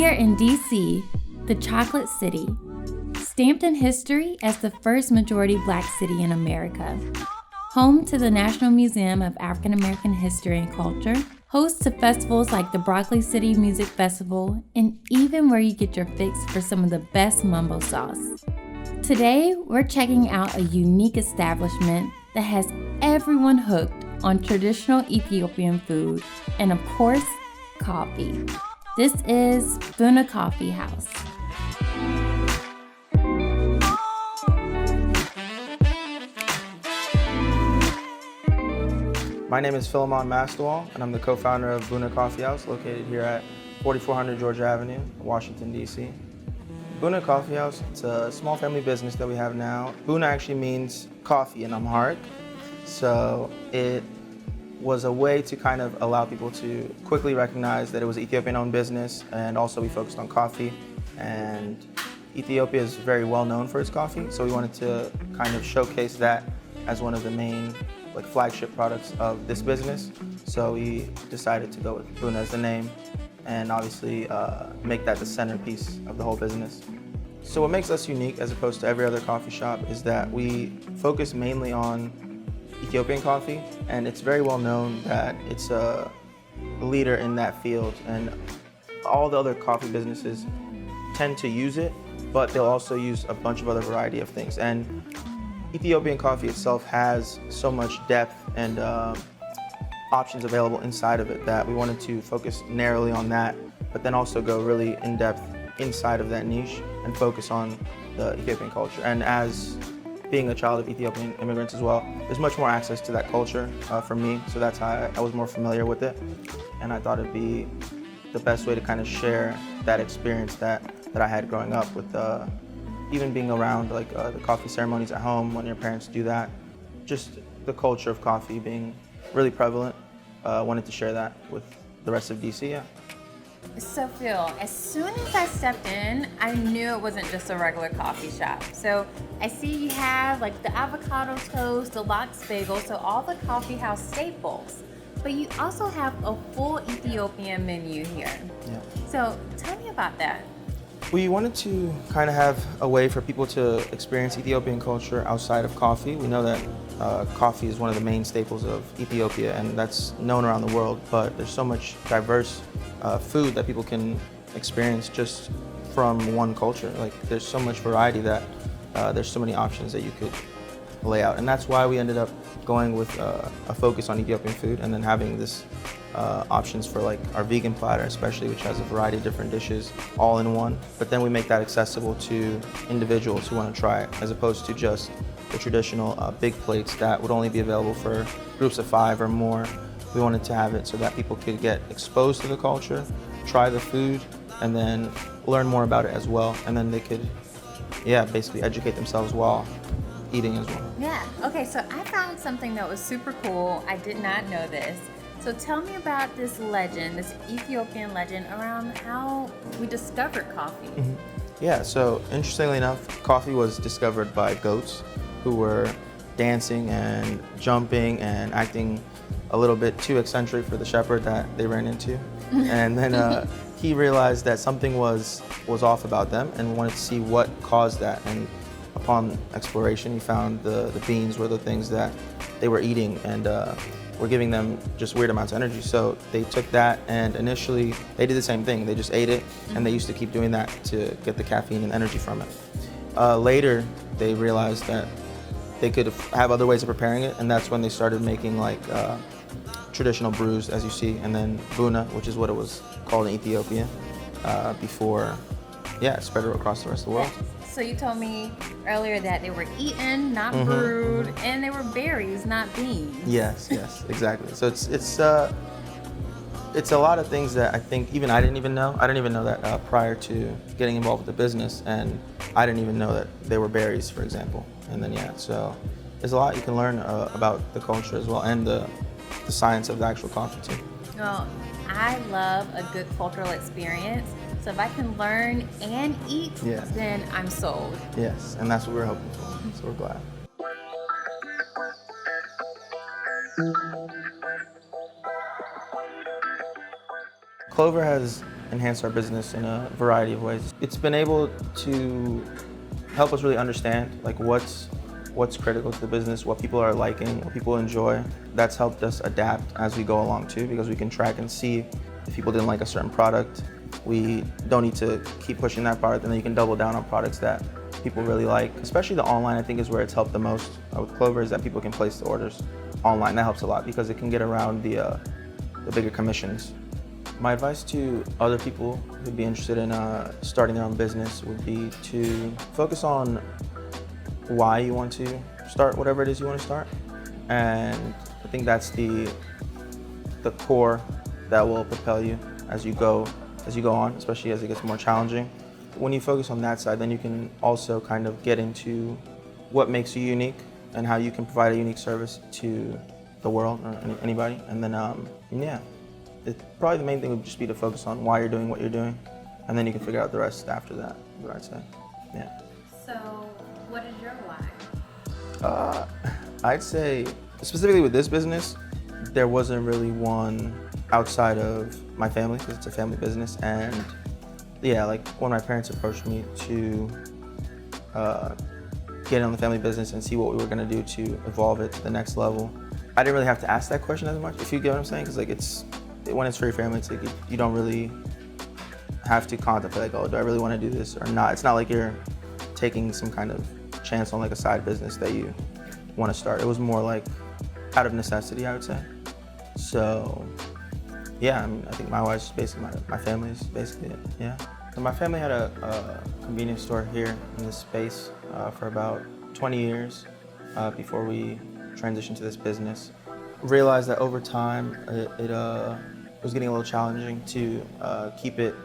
We are in DC, the chocolate city, stamped in history as the first majority Black city in America. Home to the National Museum of African American History and Culture, host to festivals like the Broccoli City Music Festival, and even where you get your fix for some of the best mumbo sauce. Today, we're checking out a unique establishment that has everyone hooked on traditional Ethiopian food and, of course, coffee. This is Buna Coffeehouse. My name is Philemon Mastewal, and I'm the co-founder of Buna Coffeehouse, located here at 4400 Georgia Avenue, Washington, D.C. Buna Coffeehouse, it's a small family business that we have now. Buna actually means coffee in Amharic, so it was a way to kind of allow people to quickly recognize that it was an Ethiopian-owned business, and also we focused on coffee. And Ethiopia is very well known for its coffee, so we wanted to kind of showcase that as one of the main flagship products of this business. So we decided to go with Buna as the name, and obviously make that the centerpiece of the whole business. So what makes us unique as opposed to every other coffee shop is that we focus mainly on Ethiopian coffee, and it's very well known that it's a leader in that field, and all the other coffee businesses tend to use it, but they'll also use a bunch of other variety of things. And Ethiopian coffee itself has so much depth and options available inside of it that we wanted to focus narrowly on that, but then also go really in depth inside of that niche and focus on the Ethiopian culture. And as being a child of Ethiopian immigrants as well, there's much more access to that culture for me, so that's how I was more familiar with it. And I thought it'd be the best way to kind of share that experience that I had growing up with even being around the coffee ceremonies at home when your parents do that. Just the culture of coffee being really prevalent. Wanted to share that with the rest of DC, yeah. So Phil, as soon as I stepped in, I knew it wasn't just a regular coffee shop. So I see you have the avocado toast, the lox bagel, so all the coffee house staples. But you also have a full Ethiopian menu here. Yeah. So tell me about that. We wanted to kind of have a way for people to experience Ethiopian culture outside of coffee. We know that coffee is one of the main staples of Ethiopia, and that's known around the world, but there's so much diverse food that people can experience just from one culture. There's so much variety that there's so many options that you could lay out. And that's why we ended up going with a focus on Ethiopian food, and then having this options for our vegan platter especially, which has a variety of different dishes all in one. But then we make that accessible to individuals who want to try it, as opposed to just the traditional big plates that would only be available for groups of 5 or more. We wanted to have it so that people could get exposed to the culture, try the food, and then learn more about it as well. And then they could, basically educate themselves while eating as well. Yeah, okay, so I found something that was super cool. I did not know this. So tell me about this legend, this Ethiopian legend around how we discovered coffee. Mm-hmm. Yeah, so interestingly enough, coffee was discovered by goats who were dancing and jumping and acting a little bit too eccentric for the shepherd that they ran into. And then he realized that something was off about them and wanted to see what caused that. And upon exploration, he found the beans were the things that they were eating and were giving them just weird amounts of energy. So they took that, and initially they did the same thing. They just ate it, and they used to keep doing that to get the caffeine and energy from it. Later, they realized that they could have other ways of preparing it, and that's when they started making traditional brews, as you see, and then Buna, which is what it was called in Ethiopia, before it spread across the rest of the world. So you told me earlier that they were eaten, not brewed, and they were berries, not beans. Yes, exactly. So it's a lot of things that I think even I didn't even know. I didn't even know that prior to getting involved with the business, and I didn't even know that they were berries, for example. And then so there's a lot you can learn about the culture as well, and the science of the actual coffee too. Well, I love a good cultural experience. So if I can learn and eat, then I'm sold. Yes, and that's what we're hoping for. So we're glad. Clover has enhance our business in a variety of ways. It's been able to help us really understand like what's critical to the business, what people are liking, what people enjoy. That's helped us adapt as we go along too, because we can track and see if people didn't like a certain product. We don't need to keep pushing that product, and then you can double down on products that people really like. Especially the online, I think, is where it's helped the most with Clover, is that people can place the orders online. That helps a lot because it can get around the bigger commissions. My advice to other people who'd be interested in starting their own business would be to focus on why you want to start whatever it is you want to start. And I think that's the core that will propel you as you go on, especially as it gets more challenging. When you focus on that side, then you can also kind of get into what makes you unique and how you can provide a unique service to the world or anybody. And then, probably the main thing would just be to focus on why you're doing what you're doing, and then you can figure out the rest after that, is what I'd say. Yeah. So, what is your why? I'd say, specifically with this business, there wasn't really one outside of my family, because it's a family business. And yeah, like when my parents approached me to get in on the family business and see what we were gonna do to evolve it to the next level, I didn't really have to ask that question as much, if you get what I'm saying, because like when it's for your family, it's like you don't really have to contemplate like, oh, do I really want to do this or not? It's not like you're taking some kind of chance on like a side business that you want to start. It was more like out of necessity, I would say. So yeah, I mean, I think my wife's basically my family's basically it. Yeah. So my family had a convenience store here in this space for about 20 years before we transitioned to this business. Realized that over time it was getting a little challenging to keep it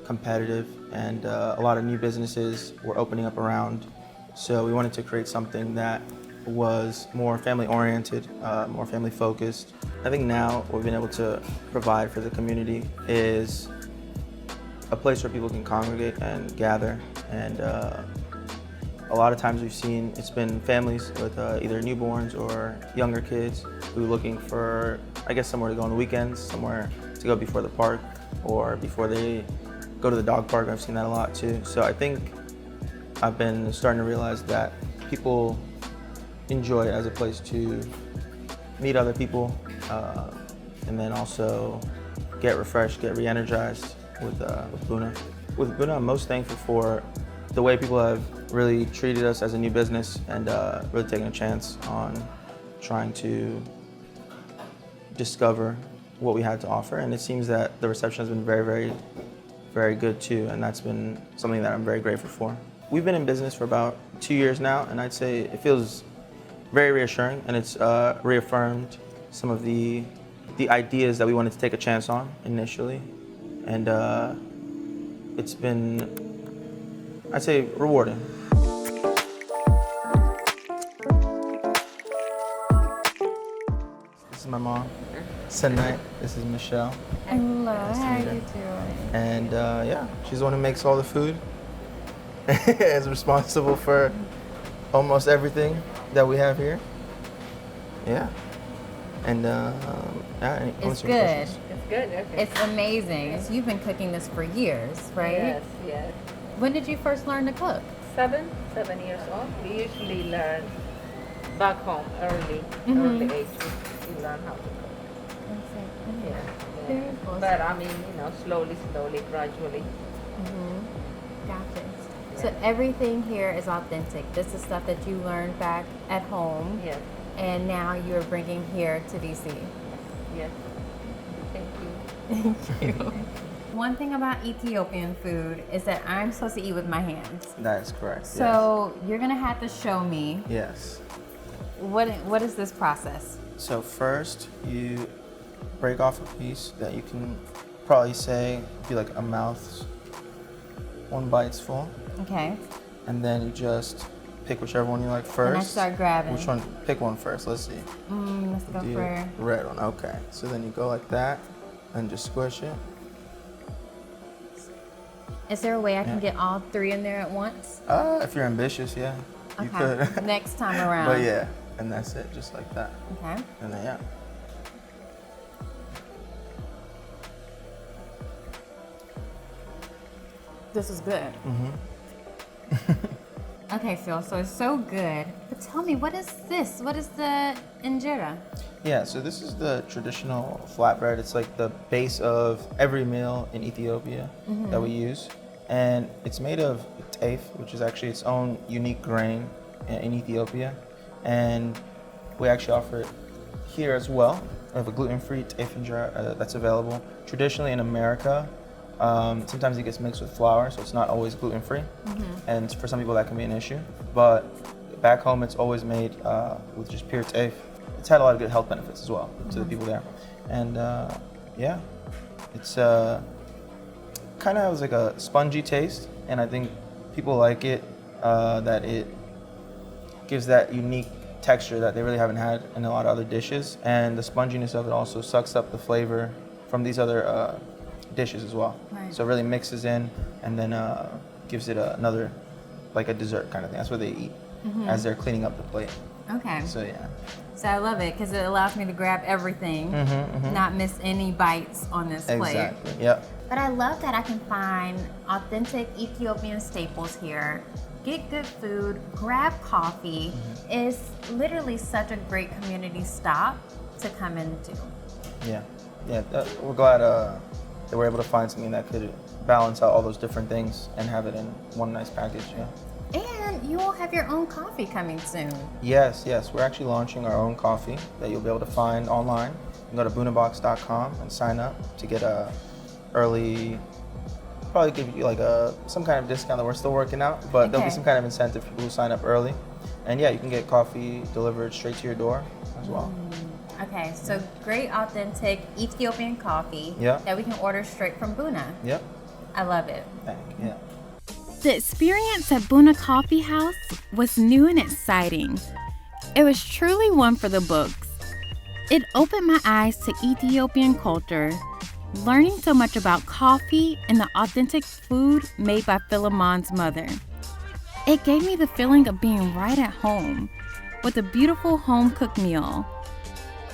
competitive, and a lot of new businesses were opening up around. So we wanted to create something that was more family oriented, more family focused. I think now what we've been able to provide for the community is a place where people can congregate and gather. And a lot of times we've seen it's been families with either newborns or younger kids who are looking for, I guess, somewhere to go on the weekends, somewhere to go before the park or before they go to the dog park. I've seen that a lot too. So I think I've been starting to realize that people enjoy it as a place to meet other people, and then also get refreshed, get re-energized with Büna. With Büna, I'm most thankful for the way people have really treated us as a new business and really taken a chance on trying to discover what we had to offer. And it seems that the reception has been very, very, very good too, and that's been something that I'm very grateful for. We've been in business for about 2 years now, and I'd say it feels very reassuring, and it's reaffirmed some of the ideas that we wanted to take a chance on initially. And it's been, I'd say, rewarding. This is my mom, Senai. This is Michelle. Hello, how are you doing? And yeah, she's the one who makes all the food. Is responsible for almost everything that we have here. Yeah. And it's good. It's good, okay. It's amazing. So you've been cooking this for years, right? Yes, yes. When did you first learn to cook? 7 years old. We usually learn back home early age. We learn how to cook. Yeah. Very cool. But I mean, slowly, gradually. Gotcha. So everything here is authentic. This is stuff that you learned back at home. Yes. And now you're bringing here to DC. Yes. Thank you. Thank you. One thing about Ethiopian food is that I'm supposed to eat with my hands. that is correct. So you're gonna have to show me Yes. what is this process? So first, you break off a piece that you can probably say be like a mouth's 1 bite's full. Okay. And then you just pick whichever one you like first. And I start grabbing. Which one? Pick one first. Let's see. Let's go Do for red one. Okay. So then you go like that, and just squish it. Is there a way I can get all 3 in there at once? If you're ambitious, yeah, you could. Next time around. But yeah, and that's it, just like that. Okay. And then yeah. this is good. Okay, Phil, so it's so good. But tell me, what is this? What is the injera? Yeah, so this is the traditional flatbread. It's like the base of every meal in Ethiopia that we use. And it's made of teff, which is actually its own unique grain in Ethiopia. And we actually offer it here as well. We have a gluten-free teff injera that's available. Traditionally in America, sometimes it gets mixed with flour, so it's not always gluten-free. And for some people that can be an issue. But back home, it's always made with just pure teff. It's had a lot of good health benefits as well to the people there. And yeah, it's kind of has like a spongy taste, and I think people like it, that it gives that unique texture that they really haven't had in a lot of other dishes. And the sponginess of it also sucks up the flavor from these other dishes as well. Right. So it really mixes in and then gives it another, like a dessert kind of thing. That's what they eat as they're cleaning up the plate. Okay. So yeah. So I love it because it allows me to grab everything, not miss any bites on this plate. Exactly, yep. But I love that I can find authentic Ethiopian staples here, get good food, grab coffee. It's literally such a great community stop to come into. Yeah, we're glad that we're able to find something that could balance out all those different things and have it in one nice package, yeah. And you will have your own coffee coming soon. Yes, we're actually launching our own coffee that you'll be able to find online. You can go to bunabox.com and sign up to get a early, probably give you like some kind of discount that we're still working out, but there'll be some kind of incentive for people who sign up early. And yeah, you can get coffee delivered straight to your door as well. Okay, so great authentic Ethiopian coffee that we can order straight from Buna. Yep. I love it. Thank you. Yeah. The experience at Büna Coffeehouse was new and exciting. It was truly one for the books. It opened my eyes to Ethiopian culture, learning so much about coffee and the authentic food made by Philemon's mother. It gave me the feeling of being right at home with a beautiful home-cooked meal.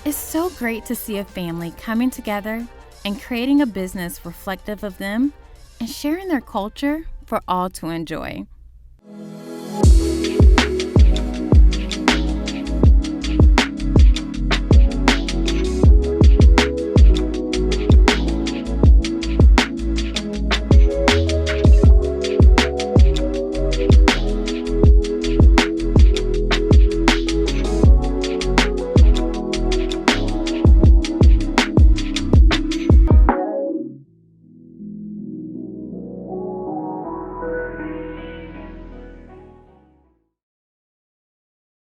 It's so great to see a family coming together and creating a business reflective of them and sharing their culture for all to enjoy.